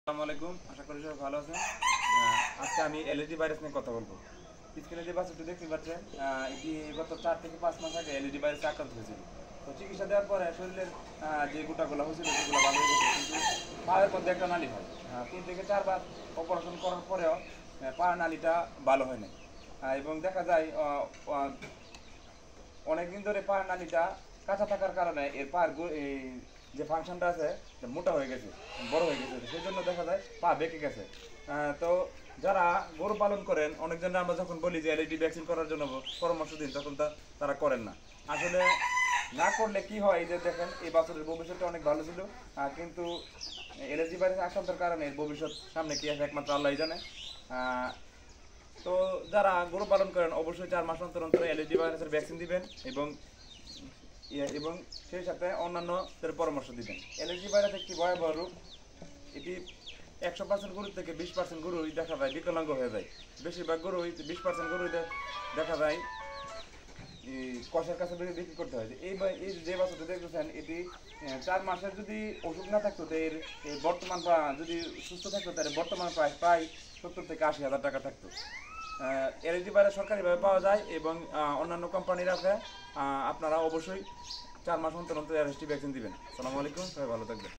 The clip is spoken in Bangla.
আসসালামু আলাইকুম, আশা করি সবাই ভালো আছেন। আজকে আমি এলইডি ভাইরাস নিয়ে কথা বলবো। স্ক্রিনে যে বাচ্চাটি দেখতে পাচ্ছেন, এটি গত 4 থেকে 5 মাস আগে এলইডি ভাইরাসে আক্রান্ত হয়েছিল। তো চিকিৎসা দেওয়ার পরে শরীরের যে গোটাগুলো হয়েছিল সেগুলো ভালো হয়ে গেছে, কিন্তু পায়ের মধ্যে একটা নালী হয়। 3 থেকে 4 বার অপারেশন করার পরেও পায়ের নালীটা ভালো হয় না। এবং দেখা যায় অনেকদিন ধরে পায়ের নালীটা কাঁচা থাকার কারণে এর পায়ের এই যে ফাংশনটা আছে মোটা হয়ে গেছে, বড় হয়ে গেছে, সেই জন্য দেখা যায় পা বেঁকে গেছে। তো যারা গরু পালন করেন, অনেকজনের আমরা যখন বলি যে এলইডি ভ্যাকসিন করার জন্য পরামর্শ দিন, তখন তারা করেন না। আসলে না করলে কি হয়, যে দেখেন এই বছরের ভবিষ্যৎটা অনেক ভালো ছিল, কিন্তু এলর্জি ভাইরাস আক্রান্তের কারণে ভবিষ্যৎ সামনে কি আছে একমাত্র আল্লাহই জানে। তো যারা গরু পালন করেন অবশ্যই 4 মাস অন্তর অন্তর এলইডি ভাইরাসের ভ্যাকসিন দিবেন, এবং সেই সাথে অন্যান্যদের পরামর্শ দিবেন। এলইডি ভাইরাস একটি ভয়াবহ রোগ। এটি 100% গরু থেকে 20% গরুই দেখা যায় বিকলাঙ্গ হয়ে যায়। বেশিরভাগ গরুই 20% গরুই দেখা যায় কষার কাছে বিক্রি করতে হয়। এই যে বাচ্চাটা দেখতেছেন, এটি 4 মাসের যদি ওষুধ না থাকতো, এর বর্তমান যদি সুস্থ থাকতো, তাহলে বর্তমান প্রায় 70 থেকে 80 হাজার টাকা থাকতো। এলইডি ভাইরাস সরকারিভাবে পাওয়া যায় এবং অন্যান্য কোম্পানির আছে। আপনারা অবশ্যই 4 মাস অন্তর অন্তর এলইডি ভ্যাকসিন দিবেন। আসসালামু আলাইকুম, সবাই ভালো থাকবেন।